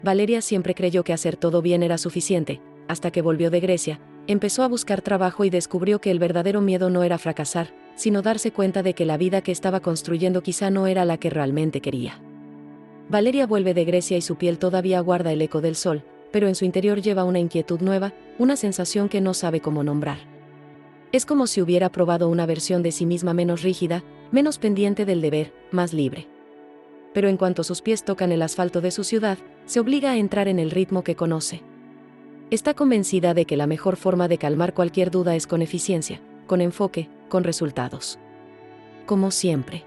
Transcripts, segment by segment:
Valeria siempre creyó que hacer todo bien era suficiente, hasta que volvió de Grecia, empezó a buscar trabajo y descubrió que el verdadero miedo no era fracasar, sino darse cuenta de que la vida que estaba construyendo quizá no era la que realmente quería. Valeria vuelve de Grecia y su piel todavía guarda el eco del sol, pero en su interior lleva una inquietud nueva, una sensación que no sabe cómo nombrar. Es como si hubiera probado una versión de sí misma menos rígida, menos pendiente del deber, más libre. Pero en cuanto sus pies tocan el asfalto de su ciudad, se obliga a entrar en el ritmo que conoce. Está convencida de que la mejor forma de calmar cualquier duda es con eficiencia, con enfoque, con resultados. Como siempre.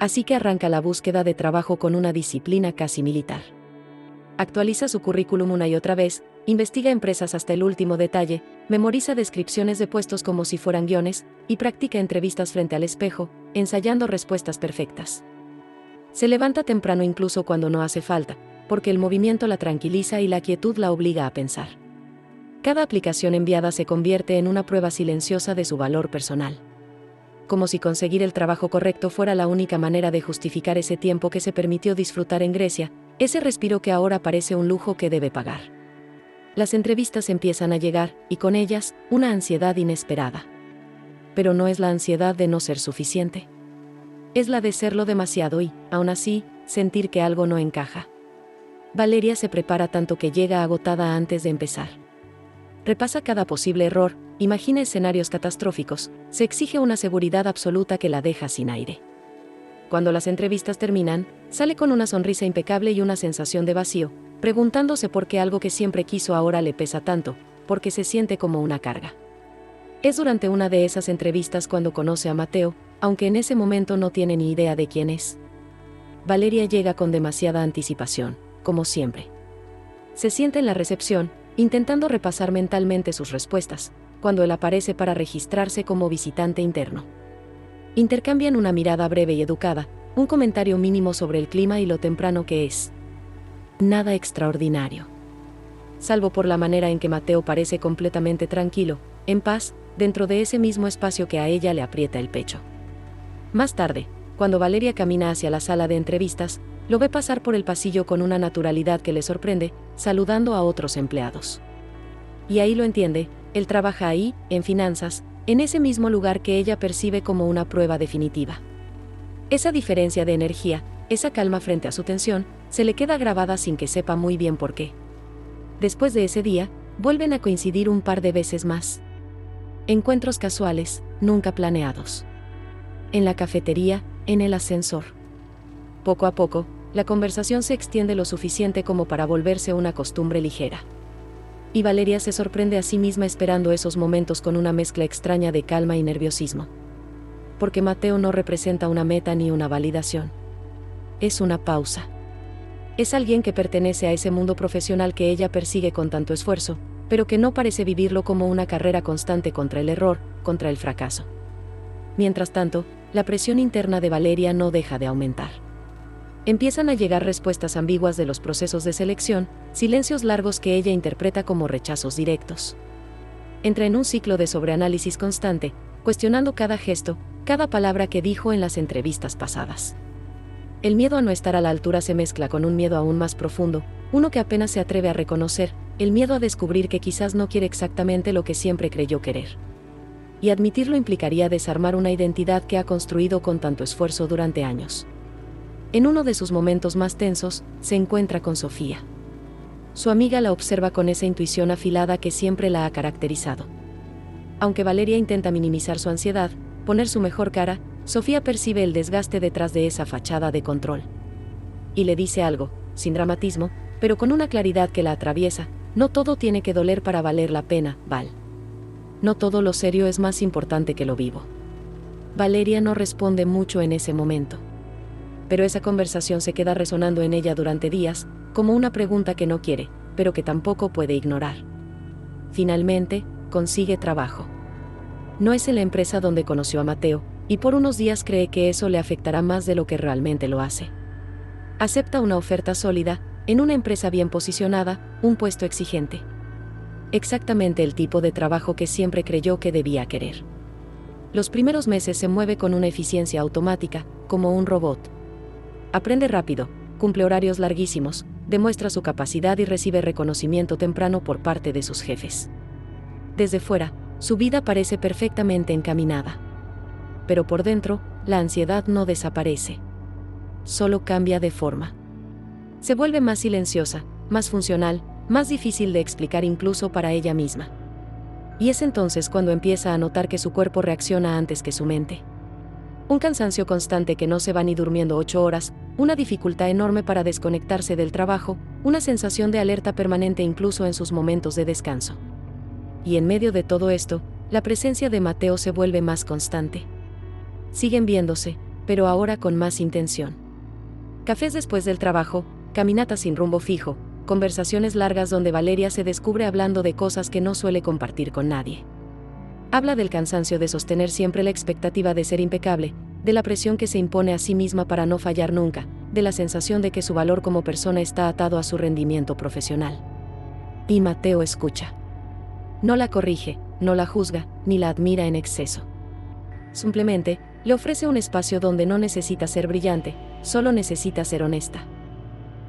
Así que arranca la búsqueda de trabajo con una disciplina casi militar. Actualiza su currículum una y otra vez, investiga empresas hasta el último detalle, memoriza descripciones de puestos como si fueran guiones, y practica entrevistas frente al espejo, ensayando respuestas perfectas. Se levanta temprano incluso cuando no hace falta, porque el movimiento la tranquiliza y la quietud la obliga a pensar. Cada aplicación enviada se convierte en una prueba silenciosa de su valor personal. Como si conseguir el trabajo correcto fuera la única manera de justificar ese tiempo que se permitió disfrutar en Grecia, ese respiro que ahora parece un lujo que debe pagar. Las entrevistas empiezan a llegar, y con ellas, una ansiedad inesperada. Pero no es la ansiedad de no ser suficiente. Es la de serlo demasiado y, aún así, sentir que algo no encaja. Valeria se prepara tanto que llega agotada antes de empezar. Repasa cada posible error, imagina escenarios catastróficos, se exige una seguridad absoluta que la deja sin aire. Cuando las entrevistas terminan, sale con una sonrisa impecable y una sensación de vacío, preguntándose por qué algo que siempre quiso ahora le pesa tanto, porque se siente como una carga. Es durante una de esas entrevistas cuando conoce a Mateo, aunque en ese momento no tiene ni idea de quién es. Valeria llega con demasiada anticipación, como siempre. Se sienta en la recepción, intentando repasar mentalmente sus respuestas, cuando él aparece para registrarse como visitante interno. Intercambian una mirada breve y educada, un comentario mínimo sobre el clima y lo temprano que es. Nada extraordinario. Salvo por la manera en que Mateo parece completamente tranquilo, en paz, dentro de ese mismo espacio que a ella le aprieta el pecho. Más tarde, cuando Valeria camina hacia la sala de entrevistas, lo ve pasar por el pasillo con una naturalidad que le sorprende, saludando a otros empleados. Y ahí lo entiende, él trabaja ahí, en finanzas, en ese mismo lugar que ella percibe como una prueba definitiva. Esa diferencia de energía, esa calma frente a su tensión, se le queda grabada sin que sepa muy bien por qué. Después de ese día, vuelven a coincidir un par de veces más. Encuentros casuales, nunca planeados. En la cafetería, en el ascensor. Poco a poco, la conversación se extiende lo suficiente como para volverse una costumbre ligera. Y Valeria se sorprende a sí misma esperando esos momentos con una mezcla extraña de calma y nerviosismo. Porque Mateo no representa una meta ni una validación. Es una pausa. Es alguien que pertenece a ese mundo profesional que ella persigue con tanto esfuerzo, pero que no parece vivirlo como una carrera constante contra el error, contra el fracaso. Mientras tanto, la presión interna de Valeria no deja de aumentar. Empiezan a llegar respuestas ambiguas de los procesos de selección, silencios largos que ella interpreta como rechazos directos. Entra en un ciclo de sobreanálisis constante, cuestionando cada gesto, cada palabra que dijo en las entrevistas pasadas. El miedo a no estar a la altura se mezcla con un miedo aún más profundo, uno que apenas se atreve a reconocer, el miedo a descubrir que quizás no quiere exactamente lo que siempre creyó querer. Y admitirlo implicaría desarmar una identidad que ha construido con tanto esfuerzo durante años. En uno de sus momentos más tensos, se encuentra con Sofía. Su amiga la observa con esa intuición afilada que siempre la ha caracterizado. Aunque Valeria intenta minimizar su ansiedad, poner su mejor cara, Sofía percibe el desgaste detrás de esa fachada de control. Y le dice algo, sin dramatismo, pero con una claridad que la atraviesa: no todo tiene que doler para valer la pena, Val. No todo lo serio es más importante que lo vivo. Valeria no responde mucho en ese momento. Pero esa conversación se queda resonando en ella durante días, como una pregunta que no quiere, pero que tampoco puede ignorar. Finalmente, consigue trabajo. No es en la empresa donde conoció a Mateo, y por unos días cree que eso le afectará más de lo que realmente lo hace. Acepta una oferta sólida, en una empresa bien posicionada, un puesto exigente. Exactamente el tipo de trabajo que siempre creyó que debía querer. Los primeros meses se mueve con una eficiencia automática, como un robot. Aprende rápido, cumple horarios larguísimos, demuestra su capacidad y recibe reconocimiento temprano por parte de sus jefes. Desde fuera, su vida parece perfectamente encaminada. Pero por dentro, la ansiedad no desaparece. Solo cambia de forma. Se vuelve más silenciosa, más funcional, más difícil de explicar incluso para ella misma. Y es entonces cuando empieza a notar que su cuerpo reacciona antes que su mente. Un cansancio constante que no se va ni durmiendo 8 horas, una dificultad enorme para desconectarse del trabajo, una sensación de alerta permanente incluso en sus momentos de descanso. Y en medio de todo esto, la presencia de Mateo se vuelve más constante. Siguen viéndose, pero ahora con más intención. Cafés después del trabajo, caminatas sin rumbo fijo, conversaciones largas donde Valeria se descubre hablando de cosas que no suele compartir con nadie. Habla del cansancio de sostener siempre la expectativa de ser impecable, de la presión que se impone a sí misma para no fallar nunca, de la sensación de que su valor como persona está atado a su rendimiento profesional. Y Mateo escucha. No la corrige, no la juzga, ni la admira en exceso. Simplemente, le ofrece un espacio donde no necesita ser brillante, solo necesita ser honesta.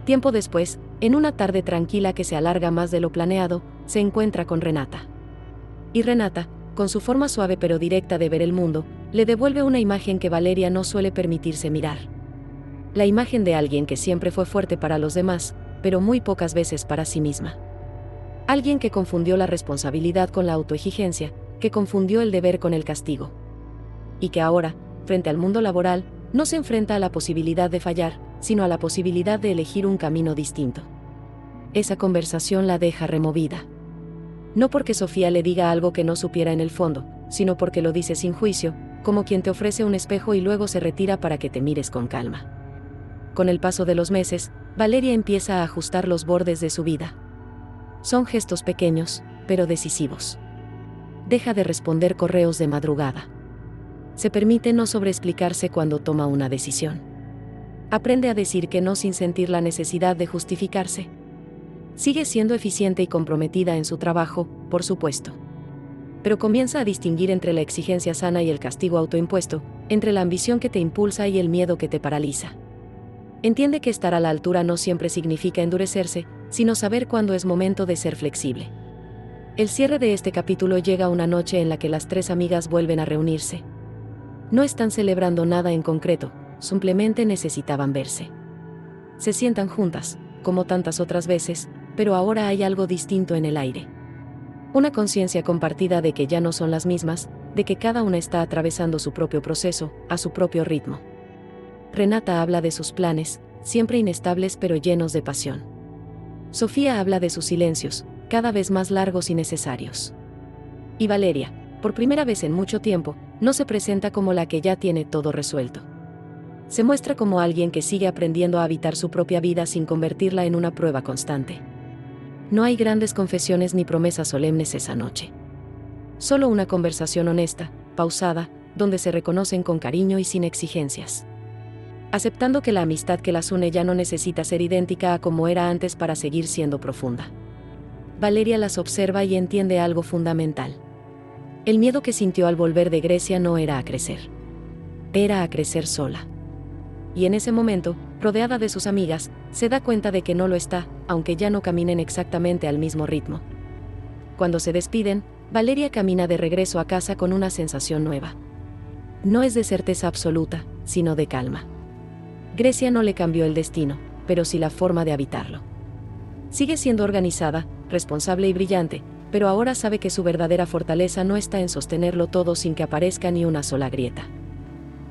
Tiempo después, en una tarde tranquila que se alarga más de lo planeado, se encuentra con Renata. Y Renata, con su forma suave pero directa de ver el mundo, le devuelve una imagen que Valeria no suele permitirse mirar. La imagen de alguien que siempre fue fuerte para los demás, pero muy pocas veces para sí misma. Alguien que confundió la responsabilidad con la autoexigencia, que confundió el deber con el castigo. Y que ahora, frente al mundo laboral, no se enfrenta a la posibilidad de fallar, sino a la posibilidad de elegir un camino distinto. Esa conversación la deja removida. No porque Sofía le diga algo que no supiera en el fondo, sino porque lo dice sin juicio, como quien te ofrece un espejo y luego se retira para que te mires con calma. Con el paso de los meses, Valeria empieza a ajustar los bordes de su vida. Son gestos pequeños, pero decisivos. Deja de responder correos de madrugada. Se permite no sobreexplicarse cuando toma una decisión. Aprende a decir que no sin sentir la necesidad de justificarse. Sigue siendo eficiente y comprometida en su trabajo, por supuesto. Pero comienza a distinguir entre la exigencia sana y el castigo autoimpuesto, entre la ambición que te impulsa y el miedo que te paraliza. Entiende que estar a la altura no siempre significa endurecerse, sino saber cuándo es momento de ser flexible. El cierre de este capítulo llega una noche en la que las 3 amigas vuelven a reunirse. No están celebrando nada en concreto, simplemente necesitaban verse. Se sientan juntas, como tantas otras veces, pero ahora hay algo distinto en el aire. Una conciencia compartida de que ya no son las mismas, de que cada una está atravesando su propio proceso, a su propio ritmo. Renata habla de sus planes, siempre inestables pero llenos de pasión. Sofía habla de sus silencios, cada vez más largos y necesarios. Y Valeria, por primera vez en mucho tiempo, no se presenta como la que ya tiene todo resuelto. Se muestra como alguien que sigue aprendiendo a habitar su propia vida sin convertirla en una prueba constante. No hay grandes confesiones ni promesas solemnes esa noche. Solo una conversación honesta, pausada, donde se reconocen con cariño y sin exigencias. Aceptando que la amistad que las une ya no necesita ser idéntica a como era antes para seguir siendo profunda. Valeria las observa y entiende algo fundamental. El miedo que sintió al volver de Grecia no era a crecer. Era a crecer sola. Y en ese momento, rodeada de sus amigas, se da cuenta de que no lo está, aunque ya no caminen exactamente al mismo ritmo. Cuando se despiden, Valeria camina de regreso a casa con una sensación nueva. No es de certeza absoluta, sino de calma. Grecia no le cambió el destino, pero sí la forma de habitarlo. Sigue siendo organizada, responsable y brillante, pero ahora sabe que su verdadera fortaleza no está en sostenerlo todo sin que aparezca ni una sola grieta.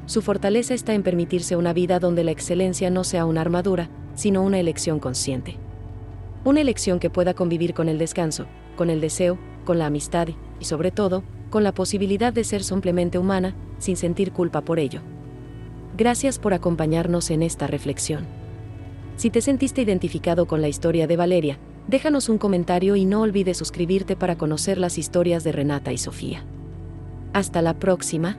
Su fortaleza está en permitirse una vida donde la excelencia no sea una armadura, sino una elección consciente. Una elección que pueda convivir con el descanso, con el deseo, con la amistad y, sobre todo, con la posibilidad de ser simplemente humana, sin sentir culpa por ello. Gracias por acompañarnos en esta reflexión. Si te sentiste identificado con la historia de Valeria, déjanos un comentario y no olvides suscribirte para conocer las historias de Renata y Sofía. Hasta la próxima.